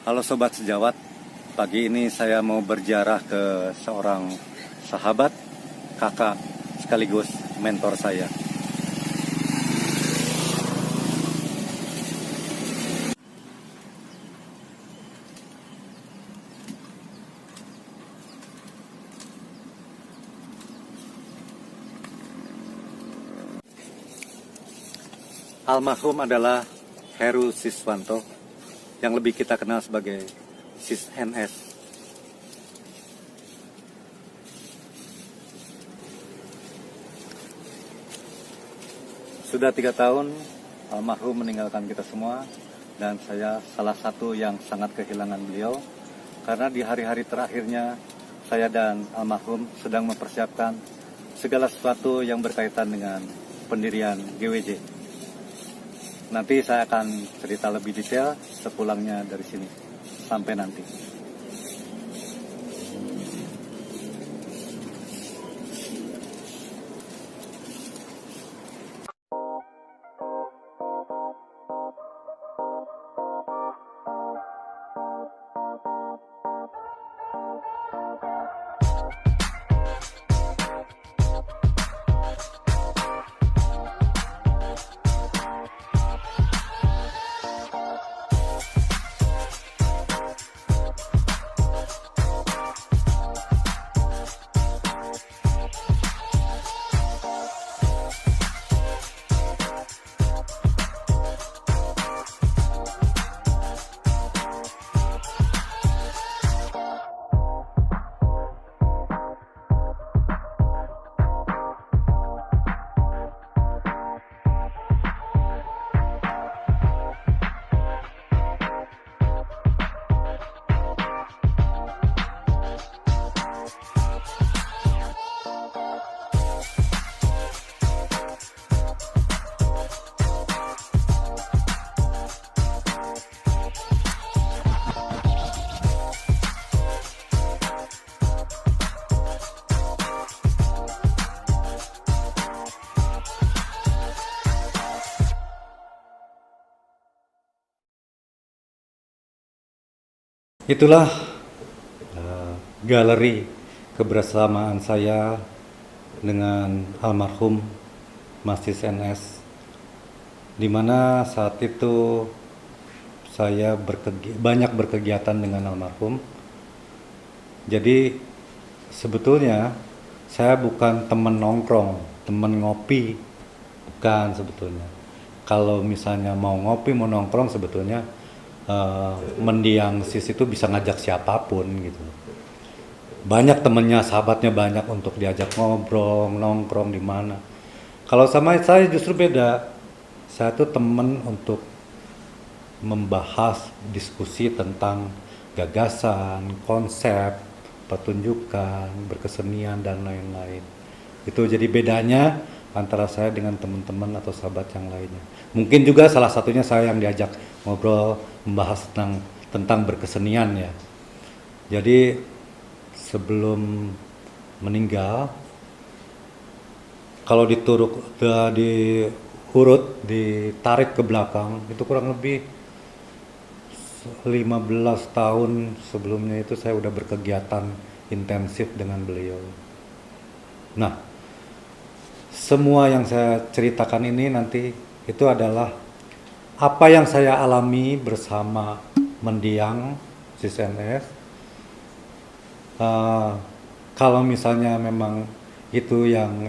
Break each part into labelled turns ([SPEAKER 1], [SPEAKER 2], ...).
[SPEAKER 1] Halo Sobat Sejawat, pagi ini saya mau berziarah ke seorang sahabat, kakak, sekaligus mentor saya. Almarhum adalah Heru Siswanto, yang lebih kita kenal sebagai Sis NS. Sudah 3 tahun almarhum meninggalkan kita semua, dan saya salah satu yang sangat kehilangan beliau, karena di hari-hari terakhirnya saya dan almarhum sedang mempersiapkan segala sesuatu yang berkaitan dengan pendirian GWJ. Nanti saya akan cerita lebih detail sepulangnya dari sini. Sampai nanti. Itulah galeri kebersamaan saya dengan almarhum Mas Sis NS, di mana saat itu saya banyak berkegiatan dengan almarhum. Jadi sebetulnya saya bukan teman nongkrong, teman ngopi, bukan sebetulnya. Kalau misalnya mau ngopi, mau nongkrong, sebetulnya mendiang Sis itu bisa ngajak siapapun gitu. Banyak temennya, sahabatnya banyak untuk diajak ngobrol, nongkrong di mana. Kalau sama saya justru beda. Saya tuh temen untuk membahas diskusi tentang gagasan, konsep, pertunjukan, berkesenian dan lain-lain. Itu jadi bedanya antara saya dengan teman-teman atau sahabat yang lainnya. Mungkin juga salah satunya saya yang diajak ngobrol membahas tentang berkesenian ya. Jadi sebelum meninggal, kalau ditarik ke belakang, itu kurang lebih 15 tahun sebelumnya itu saya udah berkegiatan intensif dengan beliau. Nah, semua yang saya ceritakan ini nanti itu adalah apa yang saya alami bersama mendiang Sis NS. Kalau misalnya memang itu yang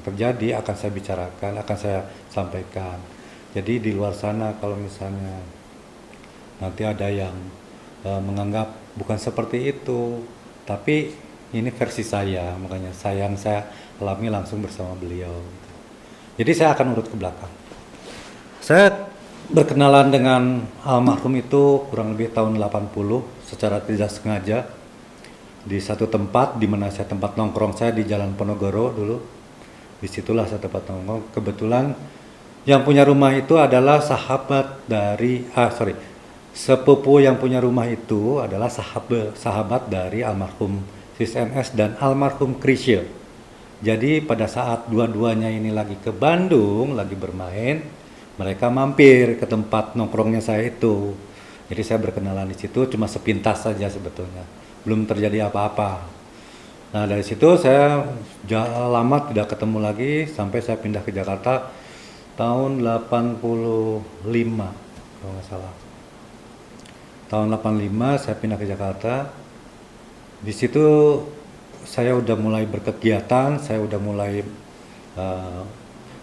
[SPEAKER 1] terjadi, akan saya bicarakan, akan saya sampaikan. Jadi di luar sana kalau misalnya nanti ada yang menganggap bukan seperti itu, tapi ini versi saya, makanya saya alami langsung bersama beliau. Jadi saya akan urut ke belakang. Saya berkenalan dengan almarhum itu kurang lebih tahun 80 secara tidak sengaja di satu tempat, di mana saya tempat nongkrong saya di Jalan Ponorogo dulu. Disitulah saya tempat nongkrong. Kebetulan yang punya rumah itu adalah sepupu yang punya rumah itu adalah sahabat dari almarhum Sis NS dan almarhum Krisya. Jadi pada saat dua-duanya ini lagi ke Bandung, lagi bermain, mereka mampir ke tempat nongkrongnya saya itu. Jadi saya berkenalan di situ cuma sepintas saja sebetulnya, belum terjadi apa-apa. Nah dari situ saya lama tidak ketemu lagi sampai saya pindah ke Jakarta tahun 85 kalau nggak salah. Tahun 85 saya pindah ke Jakarta. Di situ saya udah mulai berkegiatan, saya udah mulai uh,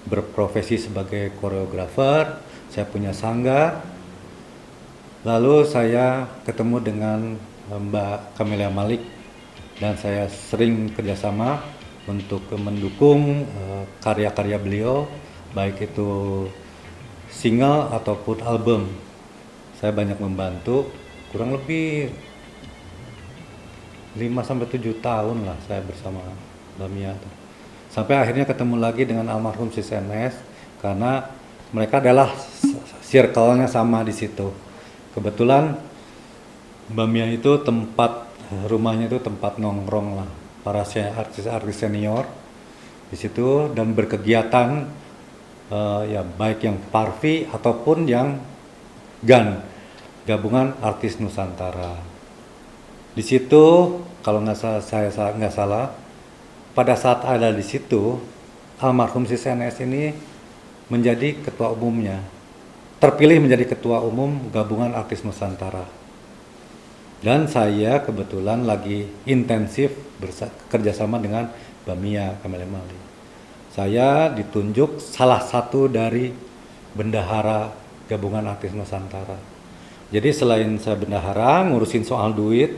[SPEAKER 1] berprofesi sebagai koreografer, saya punya sanggar. Lalu saya ketemu dengan Mbak Camelia Malik dan saya sering kerjasama untuk mendukung karya-karya beliau, baik itu single ataupun album. Saya banyak membantu, kurang lebih 5-7 tahun lah saya bersama Mbak Mia. Sampai akhirnya ketemu lagi dengan almarhum Sis NS karena mereka adalah circle-nya sama di situ. Kebetulan Mbak Mia itu rumahnya itu tempat nongkrong lah para artis-artis senior di situ dan berkegiatan ya baik yang Parvi ataupun yang GAN, gabungan artis Nusantara. Di situ kalau saya nggak salah pada saat ada di situ almarhum Sis NS ini menjadi ketua umumnya, terpilih menjadi ketua umum gabungan artis Nusantara. Dan saya kebetulan lagi intensif kerjasama dengan Mbak Mia Camelia Malik. Saya ditunjuk salah satu dari bendahara gabungan artis Nusantara. Jadi selain saya bendahara ngurusin soal duit,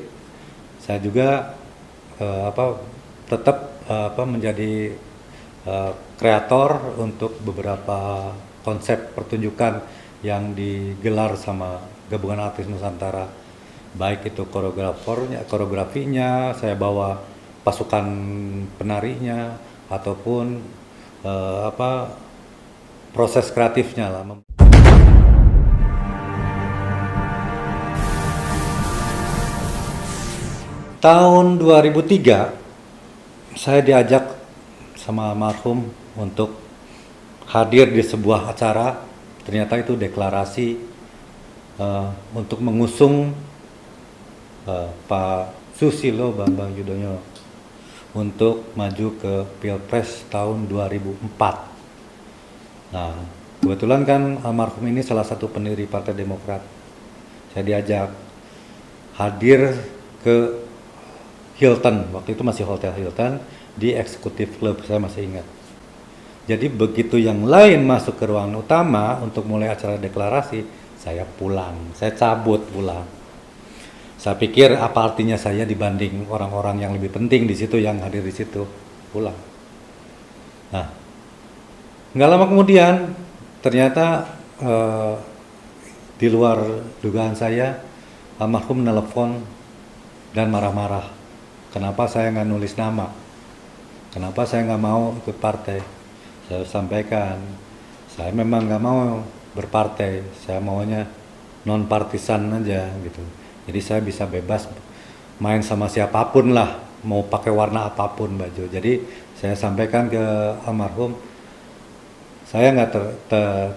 [SPEAKER 1] saya juga tetap menjadi kreator untuk beberapa konsep pertunjukan yang digelar sama gabungan artis Nusantara, baik itu koreografinya, saya bawa pasukan penarinya ataupun proses kreatifnya lah. Tahun 2003 saya diajak sama almarhum untuk hadir di sebuah acara, ternyata itu deklarasi untuk mengusung Pak Susilo Bambang Yudhoyono untuk maju ke Pilpres tahun 2004. Nah, kebetulan kan almarhum ini salah satu pendiri Partai Demokrat. Saya diajak hadir ke Hilton, waktu itu masih Hotel Hilton, di Executive Club, saya masih ingat. Jadi begitu yang lain masuk ke ruangan utama untuk mulai acara deklarasi, saya pulang, saya cabut pulang. Saya pikir apa artinya saya dibanding orang-orang yang lebih penting di situ yang hadir di situ, pulang. Nah, nggak lama kemudian ternyata di luar dugaan saya, almarhum nelpon dan marah-marah. Kenapa saya nggak nulis nama? Kenapa saya nggak mau ikut partai? Saya sampaikan, saya memang nggak mau berpartai, saya maunya non partisan aja gitu. Jadi saya bisa bebas main sama siapapun lah, mau pakai warna apapun baju. Jadi saya sampaikan ke almarhum, saya nggak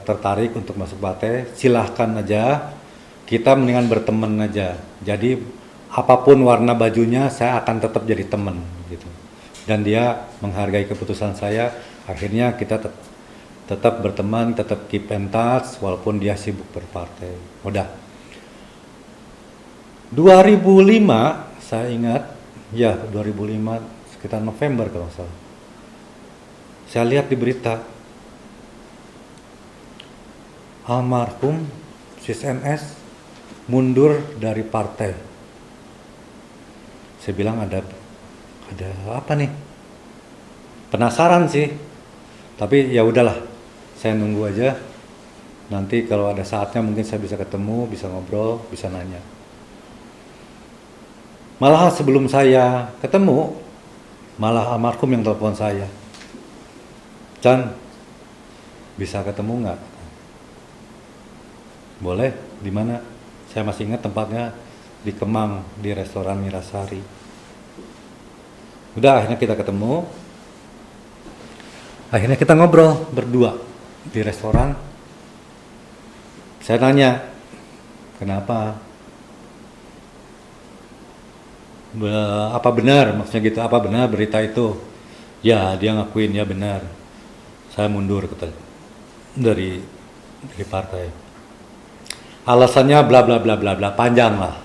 [SPEAKER 1] tertarik untuk masuk partai, silahkan aja, kita mendingan berteman aja. Jadi apapun warna bajunya saya akan tetap jadi teman gitu. Dan dia menghargai keputusan saya, akhirnya kita tetap berteman, tetap keep in touch walaupun dia sibuk berpartai. Udah. 2005 saya ingat, ya 2005 sekitar November kalau salah. Saya lihat di berita almarhum Sis NS mundur dari partai. Saya bilang ada apa nih? Penasaran sih. Tapi ya udahlah, saya nunggu aja. Nanti kalau ada saatnya mungkin saya bisa ketemu, bisa ngobrol, bisa nanya. Malah sebelum saya ketemu, malah almarhum yang telepon saya. Chan, bisa ketemu nggak? Boleh, di mana? Saya masih ingat tempatnya di Kemang, di restoran Mirasari. Udah, akhirnya kita ketemu. Akhirnya kita ngobrol berdua di restoran. Saya tanya, Kenapa? Apa benar maksudnya gitu? Apa benar berita itu? Ya, dia ngakuin ya benar. Saya mundur kata dari partai. Alasannya bla bla bla bla bla, panjang lah,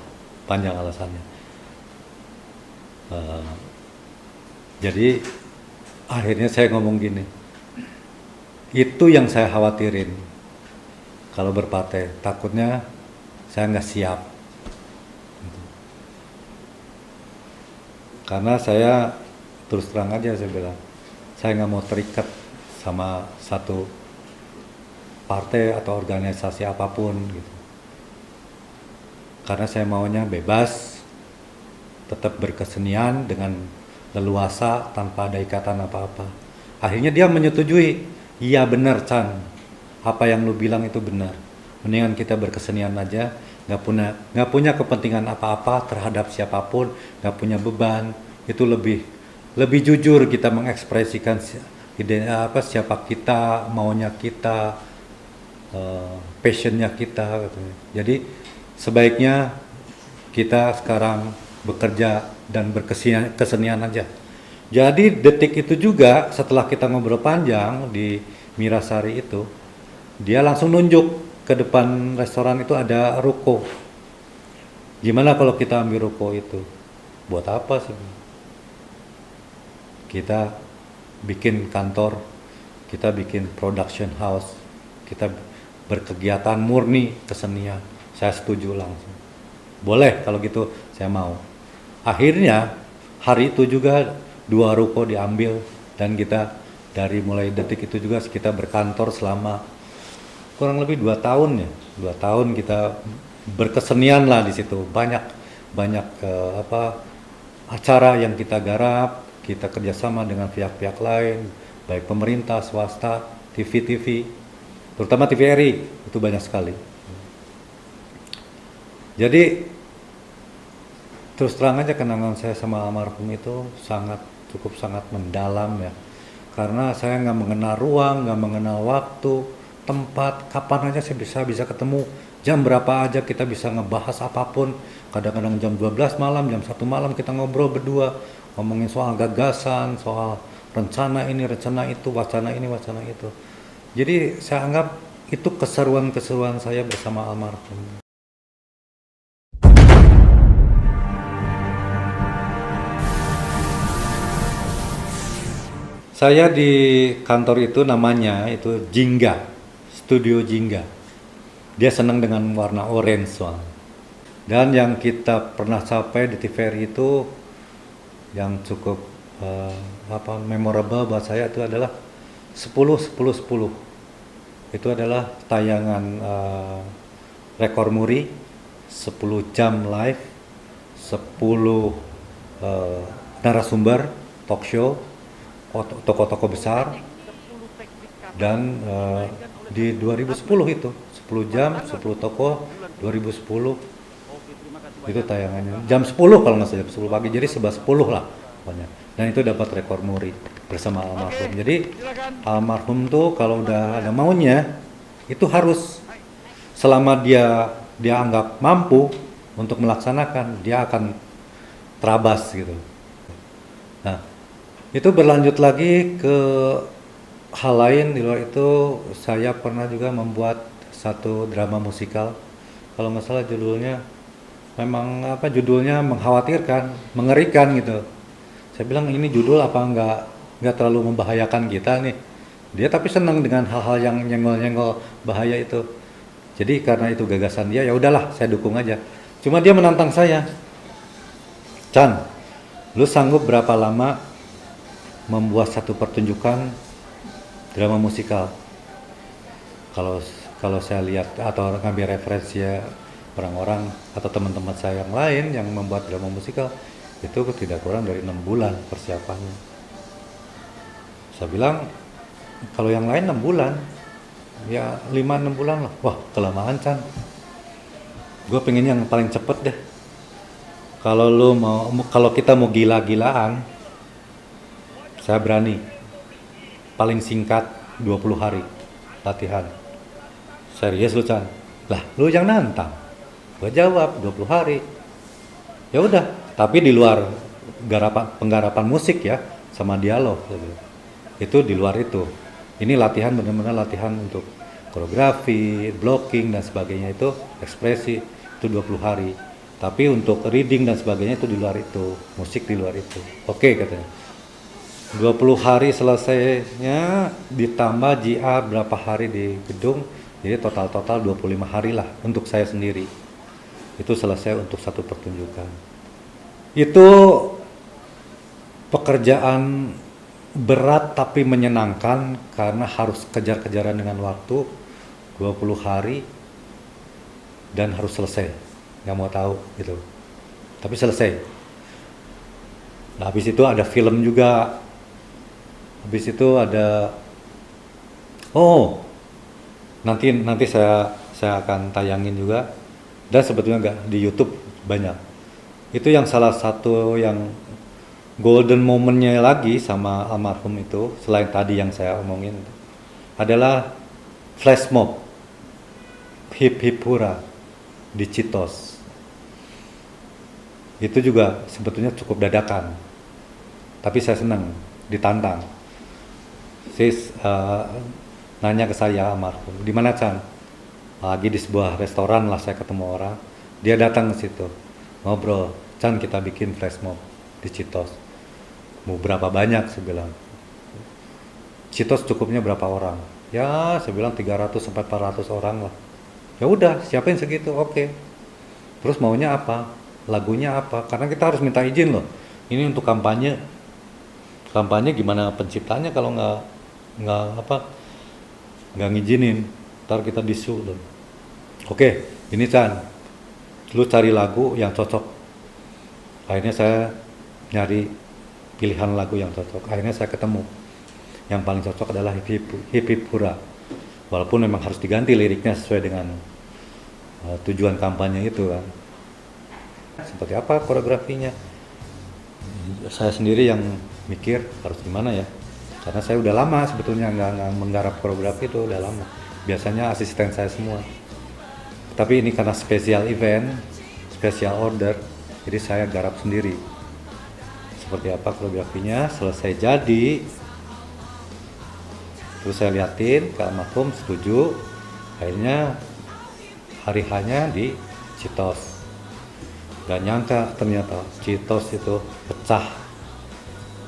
[SPEAKER 1] panjang alasannya. Eh, jadi akhirnya saya ngomong gini, itu yang saya khawatirin kalau berpartai, takutnya saya nggak siap. Karena saya terus terang aja saya bilang, saya nggak mau terikat sama satu partai atau organisasi apapun gitu. Karena saya maunya bebas, tetap berkesenian dengan leluasa tanpa ada ikatan apa-apa. Akhirnya dia menyetujui, iya benar Chan, apa yang lu bilang itu benar. Mendingan kita berkesenian aja, nggak punya kepentingan apa-apa terhadap siapapun, nggak punya beban. Itu lebih jujur kita mengekspresikan ide apa siapa kita, maunya kita, passionnya kita. Gitu. Jadi sebaiknya kita sekarang bekerja dan berkesenian aja. Jadi detik itu juga setelah kita ngobrol panjang di Mirasari itu, dia langsung nunjuk ke depan restoran itu ada ruko. Gimana kalau kita ambil ruko itu? Buat apa sih? Kita bikin kantor, kita bikin production house, kita berkegiatan murni kesenian. Saya setuju langsung. Boleh kalau gitu, saya mau. Akhirnya hari itu juga 2 ruko diambil dan kita dari mulai detik itu juga kita berkantor selama kurang lebih 2 tahun ya. 2 tahun kita berkesenian lah di situ. Banyak acara yang kita garap, kita kerjasama dengan pihak-pihak lain, baik pemerintah, swasta, TV, terutama TVRI itu banyak sekali. Jadi terus terang aja kenangan saya sama almarhum itu cukup sangat mendalam ya. Karena saya nggak mengenal ruang, nggak mengenal waktu, tempat, kapan aja saya bisa ketemu, jam berapa aja kita bisa ngebahas apapun. Kadang-kadang jam 12 malam, jam 1 malam kita ngobrol berdua, ngomongin soal gagasan, soal rencana ini, rencana itu, wacana ini, wacana itu. Jadi saya anggap itu keseruan-keseruan saya bersama almarhum. Saya di kantor itu namanya itu Jingga, Studio Jingga. Dia senang dengan warna orange soalnya. Dan yang kita pernah capai di TVRI itu yang cukup memorable buat saya itu adalah 10-10-10. Itu adalah tayangan rekor muri, 10 jam live, 10 narasumber talk show, tokoh-tokoh besar, dan di 2010 itu 10 jam 10 tokoh 2010 itu tayangannya jam 10 kalau nggak salah, jam 10 pagi, jadi 11.10 lah pokoknya. Dan itu dapat rekor muri bersama almarhum. Jadi almarhum tuh kalau udah ada maunya itu harus, selama dia anggap mampu untuk melaksanakan, dia akan terabas gitu. Nah, itu berlanjut lagi ke hal lain. Di luar itu saya pernah juga membuat satu drama musikal, kalau nggak salah judulnya memang judulnya mengkhawatirkan, mengerikan gitu. Saya bilang ini judul apa nggak terlalu membahayakan kita nih. Dia tapi senang dengan hal-hal yang nyenggol-nyenggol bahaya itu. Jadi karena itu gagasan dia, ya udahlah saya dukung aja. Cuma dia menantang saya, Chan, lu sanggup berapa lama membuat satu pertunjukan drama musikal? Kalau saya lihat atau ngambil referensi ya orang-orang atau teman-teman saya yang lain yang membuat drama musikal itu tidak kurang dari 6 bulan persiapannya. Saya bilang kalau yang lain 6 bulan, ya 5-6 bulan lah. Wah, kelamaan Chan. Gue pengen yang paling cepet deh. Kalau kita mau gila-gilaan, saya berani. Paling singkat 20 hari latihan. Serius lu Chan? Lah, lu yang nantang. Gue jawab 20 hari. Ya udah, tapi di luar penggarapan musik ya, sama dialog gitu. Itu di luar itu. Ini latihan, benar-benar latihan untuk koreografi, blocking dan sebagainya, itu ekspresi, itu 20 hari. Tapi untuk reading dan sebagainya itu di luar itu, musik di luar itu. Oke katanya. 20 hari selesainya ditambah GR berapa hari di gedung, jadi total 25 hari lah untuk saya sendiri. Itu selesai untuk satu pertunjukan. Itu pekerjaan berat tapi menyenangkan karena harus kejar-kejaran dengan waktu 20 hari dan harus selesai. Nggak mau tahu gitu. Tapi selesai. Nah, habis itu ada film juga. Habis itu ada nanti saya akan tayangin juga, dan sebetulnya nggak di YouTube banyak. Itu yang salah satu yang golden momennya lagi sama almarhum itu, selain tadi yang saya omongin, adalah flash mob hip hip hura di Citos. Itu juga sebetulnya cukup dadakan, tapi saya senang ditantang. Sis nanya ke saya almarhum, di mana Chan? Lagi di sebuah restoran lah, saya ketemu orang, dia datang ke situ, ngobrol, Chan kita bikin flash mob di Citos. Mau berapa banyak? Saya bilang. Citos cukupnya berapa orang? Ya, saya bilang 300 sampai 400 orang lah. Ya udah, siapin segitu, oke. Terus maunya apa? Lagunya apa? Karena kita harus minta izin loh. Ini untuk kampanye. Kampanye gimana penciptanya kalau nggak ngizinin, ntar kita disu loh. Oke, ini Chan, lu cari lagu yang cocok. Akhirnya saya nyari pilihan lagu yang cocok. Akhirnya saya ketemu yang paling cocok adalah hip hip hura. Walaupun memang harus diganti liriknya sesuai dengan tujuan kampanye itu kan. Seperti apa koreografinya? Saya sendiri yang mikir harus gimana ya. Karena saya udah lama sebetulnya nggak menggarap koreografi, itu udah lama. Biasanya asisten saya semua. Tapi ini karena spesial event, spesial order, jadi saya garap sendiri. Seperti apa koreografinya, selesai jadi. Terus saya liatin ke almarhum, setuju. Akhirnya hari hanya di Citos. Gak nyangka ternyata Citos itu pecah.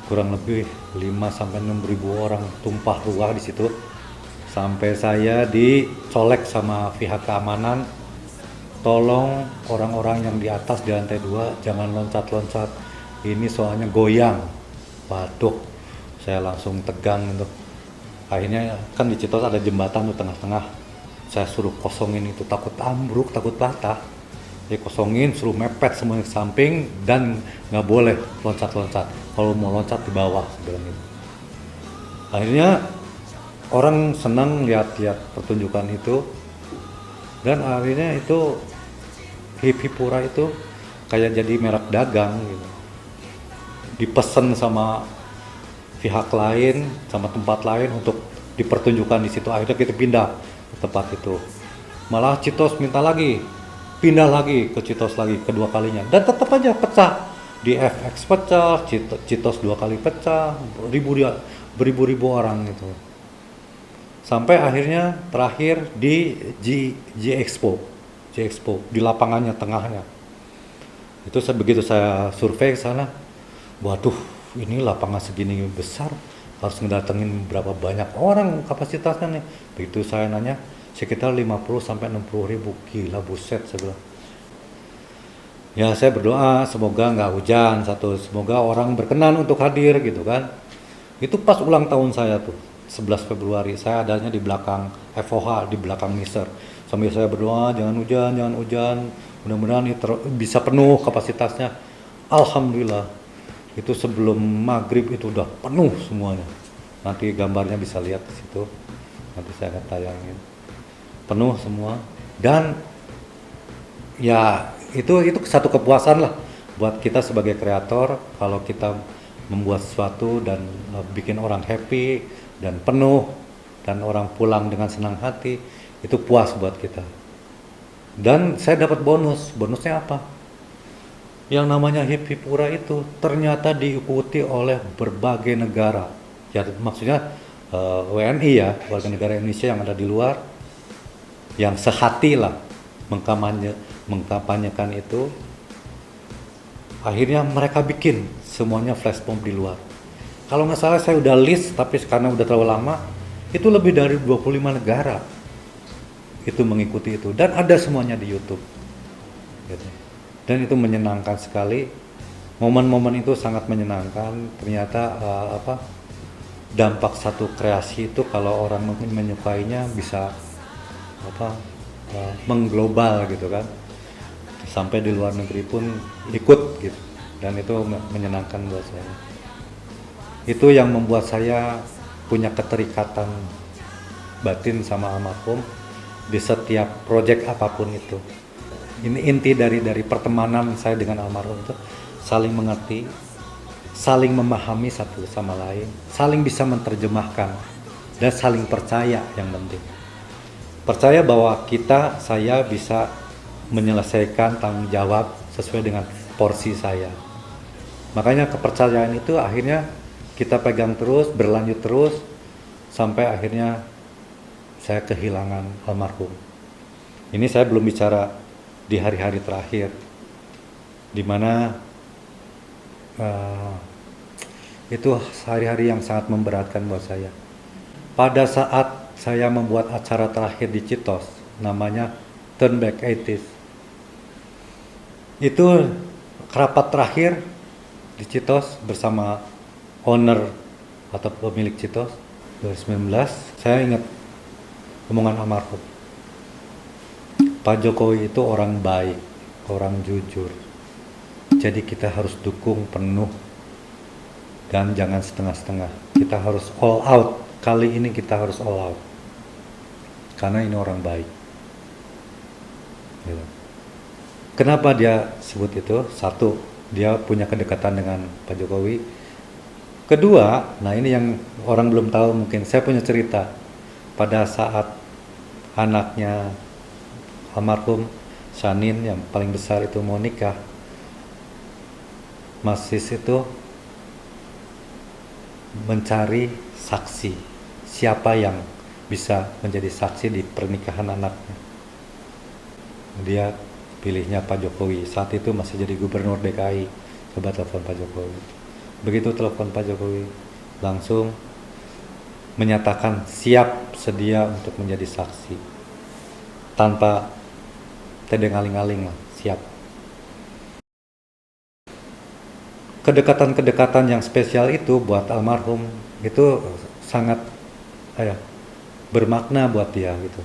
[SPEAKER 1] Kurang lebih 5-6 ribu orang tumpah ruah di situ, sampai saya dicolek sama pihak keamanan, tolong orang-orang yang di atas di lantai 2 jangan loncat-loncat, ini soalnya goyang. Waduh, saya langsung tegang gitu. Akhirnya kan di Citos ada jembatan di tengah-tengah, saya suruh kosongin itu, takut ambruk, takut patah. Dia kosongin, suruh mepet semuanya ke samping, dan nggak boleh loncat-loncat. Kalau mau loncat di bawah, bilang gitu. Akhirnya orang senang lihat-lihat pertunjukan itu, dan akhirnya itu hip hip hura itu kayak jadi merek dagang gitu. Dipesan sama pihak lain, sama tempat lain untuk dipertunjukkan di situ. Akhirnya kita pindah ke tempat itu. Malah Citos minta lagi, pindah lagi ke Citos lagi kedua kalinya, dan tetap aja pecah. Di FX pecah, Citos 2 kali pecah, beribu-ribu orang gitu. Sampai akhirnya terakhir di G Expo di lapangannya tengahnya. Itu begitu saya survei ke sana, waduh, ini lapangan segini besar, harus ngedatengin berapa banyak orang kapasitasnya nih. Begitu saya nanya, sekitar 50 sampai 60 ribu. Gila, buset, saya bilang. Ya, saya berdoa semoga nggak hujan, semoga orang berkenan untuk hadir gitu kan. Itu pas ulang tahun saya tuh, 11 Februari, saya adanya di belakang FOH, di belakang Miser. Sambil saya berdoa, jangan hujan, mudah-mudahan bisa penuh kapasitasnya. Alhamdulillah, itu sebelum maghrib itu udah penuh semuanya. Nanti gambarnya bisa lihat di situ, nanti saya akan tayangin. Penuh semua, dan ya itu satu kepuasan lah buat kita sebagai kreator, kalau kita membuat sesuatu dan bikin orang happy dan penuh, dan orang pulang dengan senang hati, itu puas buat kita. Dan saya dapat bonusnya apa? Yang namanya Hipipura itu ternyata diikuti oleh berbagai negara. Ya maksudnya WNI ya, warga negara Indonesia yang ada di luar, yang sehati lah mengkampanyekan itu. Akhirnya mereka bikin semuanya flash mob di luar. Kalau nggak salah saya udah list, tapi karena udah terlalu lama, itu lebih dari 25 negara itu mengikuti itu. Dan ada semuanya di YouTube. Gitu. Dan itu menyenangkan sekali. Momen-momen itu sangat menyenangkan. Ternyata dampak satu kreasi itu kalau orang menyukainya bisa mengglobal gitu kan, sampai di luar negeri pun ikut gitu, dan itu menyenangkan buat saya. Itu yang membuat saya punya keterikatan batin sama almarhum di setiap proyek apapun itu. Ini inti dari pertemanan saya dengan almarhum itu, saling mengerti, saling memahami satu sama lain, saling bisa menerjemahkan, dan saling percaya. Yang penting percaya bahwa saya bisa menyelesaikan tanggung jawab sesuai dengan porsi saya. Makanya kepercayaan itu akhirnya kita pegang terus, berlanjut terus, sampai akhirnya saya kehilangan almarhum. Ini saya belum bicara di hari-hari terakhir, dimana itu hari-hari yang sangat memberatkan buat saya. Pada saat saya membuat acara terakhir di Citos, namanya Turn Back 80s, itu rapat terakhir di Citos bersama owner atau pemilik Citos 2019. Saya ingat omongan almarhum, Pak Jokowi itu orang baik, orang jujur. Jadi kita harus dukung penuh dan jangan setengah-setengah. Kita harus all out. Kali ini kita harus all out. Karena ini orang baik. Gitu. Kenapa dia sebut itu? Satu, dia punya kedekatan dengan Pak Jokowi. Kedua, nah ini yang orang belum tahu mungkin. Saya punya cerita. Pada saat anaknya almarhum Shanin yang paling besar itu mau nikah, Mas Sis itu mencari saksi, siapa yang bisa menjadi saksi di pernikahan anaknya. Dia pilihnya Pak Jokowi, saat itu masih jadi gubernur DKI. Coba telepon Pak Jokowi. Begitu telepon Pak Jokowi, langsung menyatakan siap sedia untuk menjadi saksi, tanpa tedeng-aling-aling lah, siap. Kedekatan-kedekatan yang spesial itu buat almarhum itu sangat bermakna buat dia gitu.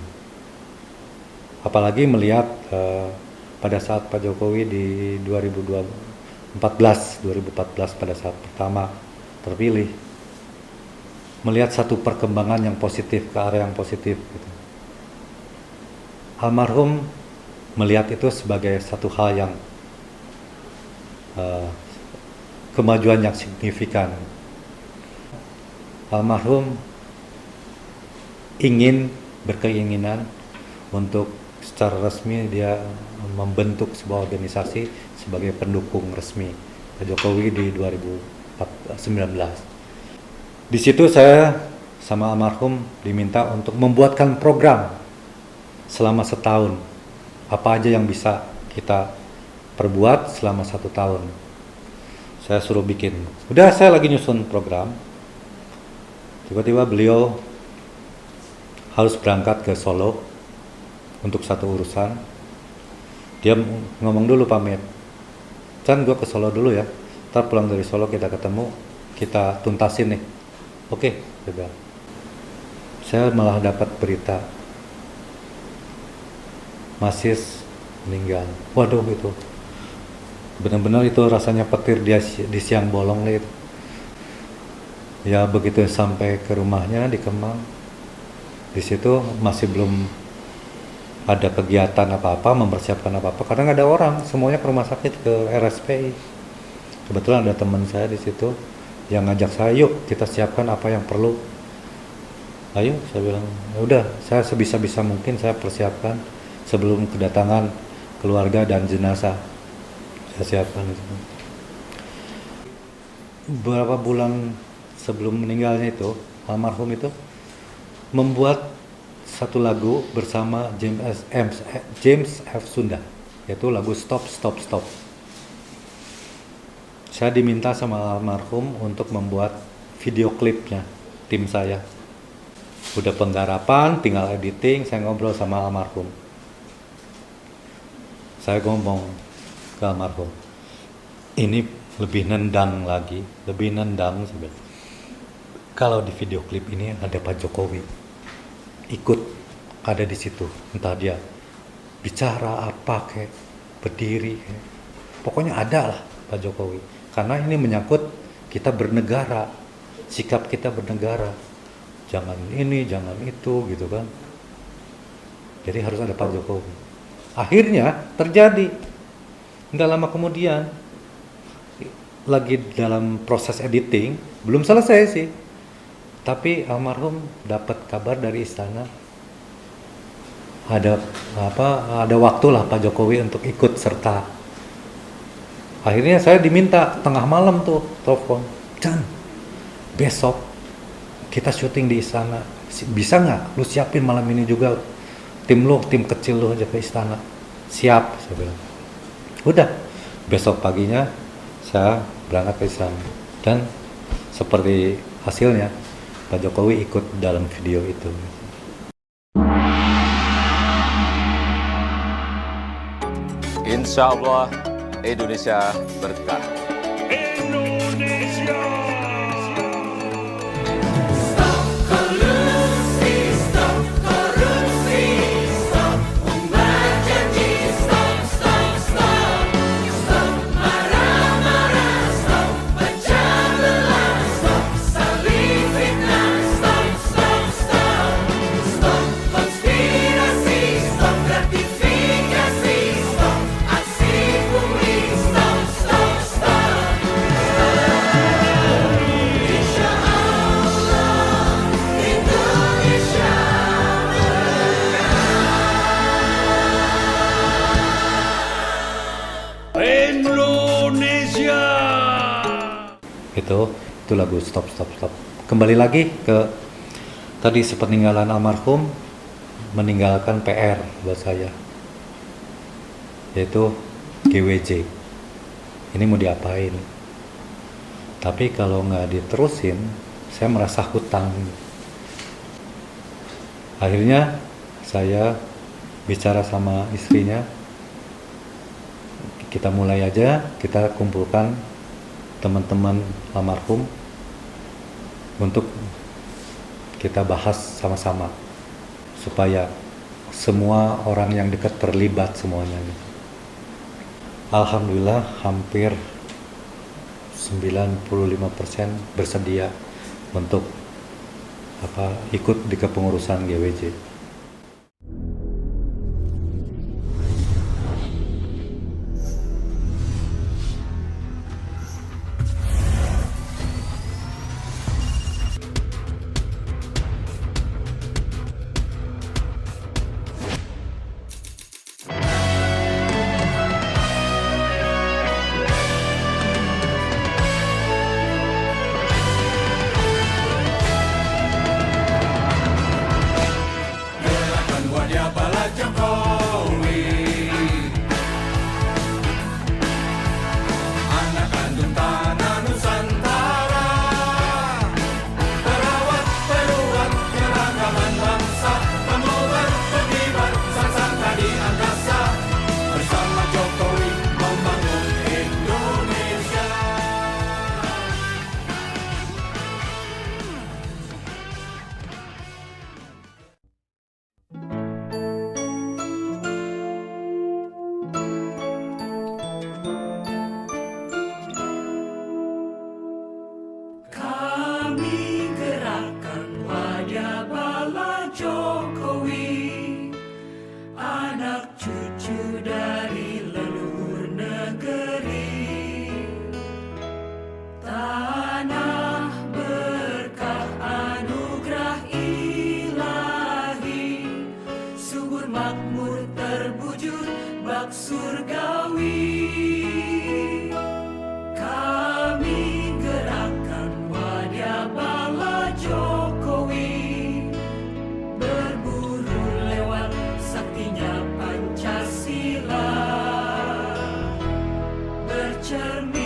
[SPEAKER 1] Apalagi melihat pada saat Pak Jokowi di 2014 pada saat pertama terpilih, melihat satu perkembangan yang positif ke arah yang positif gitu. Almarhum melihat itu sebagai satu hal yang kemajuan yang signifikan. Almarhum berkeinginan untuk secara resmi dia membentuk sebuah organisasi sebagai pendukung resmi Pak Jokowi di 2019. Di situ saya sama almarhum diminta untuk membuatkan program selama setahun. Apa aja yang bisa kita perbuat selama 1 tahun. Saya suruh bikin. Udah saya lagi nyusun program. Tiba-tiba beliau harus berangkat ke Solo untuk satu urusan. Dia ngomong dulu pamit. Chan, gue ke Solo dulu ya. Ntar pulang dari Solo kita ketemu, kita tuntasin nih. Oke, juga. Saya malah dapat berita Mas Sis meninggal. Waduh, itu benar-benar itu rasanya petir di siang bolong itu. Ya begitu sampai ke rumahnya di Kemang, di situ masih belum ada kegiatan apa-apa, mempersiapkan apa-apa karena nggak ada orang, semuanya ke rumah sakit, ke RSPI. Kebetulan ada teman saya di situ yang ngajak saya, yuk kita siapkan apa yang perlu. Ayo, saya bilang, ya udah, saya sebisa-bisa mungkin saya persiapkan. sebelum kedatangan keluarga dan jenazah. Saya siapkan itu. Beberapa bulan sebelum meninggalnya itu, almarhum itu membuat satu lagu bersama James F. Sunda, yaitu lagu Stop Stop Stop. Saya diminta sama almarhum untuk membuat video klipnya, tim saya. Udah penggarapan, tinggal editing, saya ngobrol sama almarhum. Saya ngomong ke almarhum, ini lebih nendang lagi, lebih nendang sebenarnya. Kalau di video klip ini ada Pak Jokowi, ikut ada di situ, entah dia bicara apa kayak berdiri, kayak. Pokoknya ada lah Pak Jokowi, karena ini menyangkut kita bernegara, sikap kita bernegara, jangan ini, jangan itu, gitu kan. Jadi harus ada Pak Jokowi. Akhirnya terjadi. Nggak lama kemudian, lagi dalam proses editing, belum selesai sih, tapi almarhum dapat kabar dari istana ada waktu lah Pak Jokowi untuk ikut serta. Akhirnya saya diminta tengah malam tuh telepon, Chan, besok kita syuting di istana, bisa nggak lu siapin malam ini juga tim kecil lu aja ke istana. Siap, saya bilang. Udah, besok paginya saya berangkat ke istana, dan seperti hasilnya Pak Jokowi ikut dalam video itu.
[SPEAKER 2] Insya Allah Indonesia berkah.
[SPEAKER 3] Indonesia. Indonesia.
[SPEAKER 1] Itu lagu Stop Stop Stop. Kembali lagi ke tadi, sepeninggalan almarhum meninggalkan PR buat saya, yaitu GWJ. Ini mau diapain? Tapi kalau nggak diterusin, saya merasa hutang. Akhirnya saya bicara sama istrinya, kita mulai aja, kita kumpulkan teman-teman almarhum untuk kita bahas sama-sama supaya semua orang yang dekat terlibat semuanya. Alhamdulillah hampir 95% bersedia untuk ikut di kepengurusan GWJ.
[SPEAKER 3] cermin